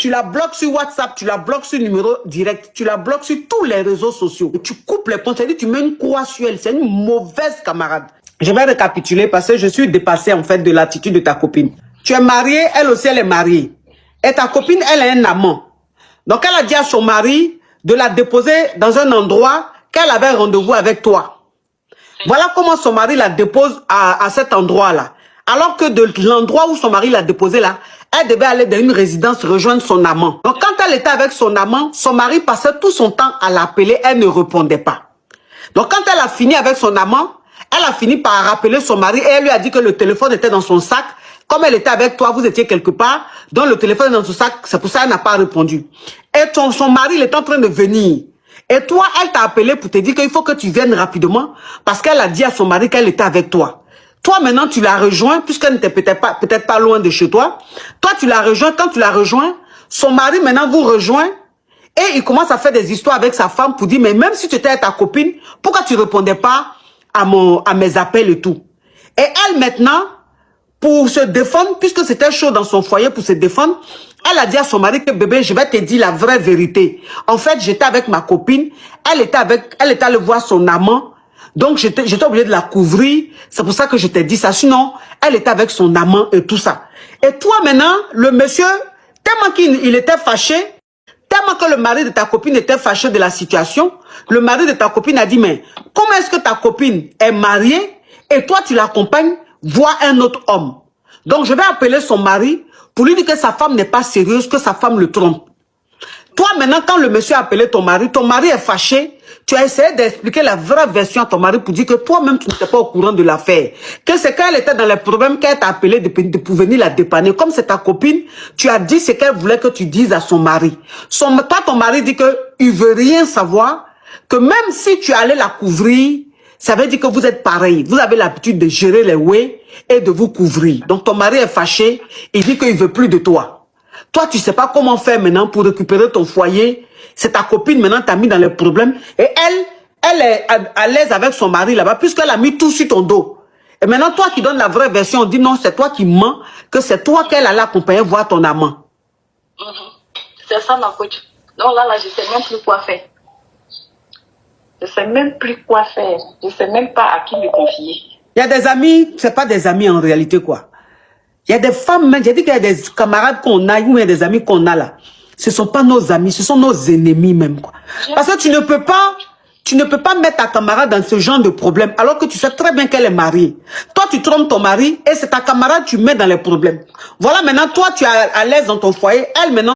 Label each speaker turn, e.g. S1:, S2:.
S1: Tu la bloques sur WhatsApp, tu la bloques sur numéro direct, tu la bloques sur tous les réseaux sociaux. Et tu coupes les comptes, c'est-à-dire tu mets une croix sur elle. C'est une mauvaise camarade. Je vais récapituler parce que je suis dépassé en fait de l'attitude de ta copine. Tu es marié, elle aussi elle est mariée. Et ta copine, elle est un amant. Donc elle a dit à son mari de la déposer dans un endroit qu'elle avait rendez-vous avec toi. Voilà comment son mari la dépose à cet endroit-là. Alors que de l'endroit où son mari l'a déposée là, elle devait aller dans une résidence rejoindre son amant. Donc quand elle était avec son amant, son mari passait tout son temps à l'appeler, elle ne répondait pas. Donc quand elle a fini avec son amant, elle a fini par rappeler son mari et elle lui a dit que le téléphone était dans son sac. Comme elle était avec toi, vous étiez quelque part, donc le téléphone est dans son sac, c'est pour ça qu'elle n'a pas répondu. Et son mari, il est en train de venir. Et toi, elle t'a appelé pour te dire qu'il faut que tu viennes rapidement parce qu'elle a dit à son mari qu'elle était avec toi. Toi, maintenant, tu l'as rejoint, puisqu'elle n'était peut-être pas loin de chez toi. Toi, tu l'as rejoint. Quand tu l'as rejoint, son mari, maintenant, vous rejoint. Et il commence à faire des histoires avec sa femme pour dire, mais même si tu étais avec ta copine, pourquoi tu ne répondais pas à mes appels et tout? Et elle, maintenant, pour se défendre, puisque c'était chaud dans son foyer pour se défendre, elle a dit à son mari que bébé, je vais te dire la vraie vérité. En fait, j'étais avec ma copine, elle était allée voir son amant. Donc, j'étais obligée de la couvrir. C'est pour ça que je t'ai dit ça. Sinon, elle était avec son amant et tout ça. Et toi, maintenant, le monsieur, tellement qu'il était fâché, tellement que le mari de ta copine était fâché de la situation, le mari de ta copine a dit, mais comment est-ce que ta copine est mariée et toi, tu l'accompagnes voir un autre homme? Donc, je vais appeler son mari pour lui dire que sa femme n'est pas sérieuse, que sa femme le trompe. Toi, maintenant, quand le monsieur a appelé ton mari est fâché, tu as essayé d'expliquer la vraie version à ton mari pour dire que toi-même, tu n'étais pas au courant de l'affaire. Que c'est quand elle était dans les problèmes qu'elle t'a appelé pour venir la dépanner. Comme c'est ta copine, tu as dit ce qu'elle voulait que tu dises à son mari. Toi, ton mari dit qu'il ne veut rien savoir, que même si tu allais la couvrir, ça veut dire que vous êtes pareil. Vous avez l'habitude de gérer les ouais et de vous couvrir. Donc, ton mari est fâché, il dit qu'il ne veut plus de toi. Toi, tu ne sais pas comment faire maintenant pour récupérer ton foyer. C'est ta copine maintenant t'a mis dans les problèmes. Et elle est à l'aise avec son mari là-bas puisqu'elle a mis tout sur ton dos. Et maintenant, toi qui donnes la vraie version, on dit non, c'est toi qui mens, que c'est toi qu'elle allait accompagner voir ton amant.
S2: C'est ça ma coach. Donc là, je ne sais même plus quoi faire. Je ne sais même plus quoi faire. Je ne sais même pas à qui me confier.
S1: Il y a des amis, ce n'est pas des amis en réalité quoi. Il y a des femmes, j'ai dit qu'il y a des camarades qu'on a, ou il y a des amis qu'on a là. Ce ne sont pas nos amis, ce sont nos ennemis même. Quoi. Parce que tu ne peux pas mettre ta camarade dans ce genre de problème alors que tu sais très bien qu'elle est mariée. Toi, tu trompes ton mari et c'est ta camarade que tu mets dans les problèmes. Voilà, maintenant, toi, tu es à l'aise dans ton foyer. Elle, maintenant,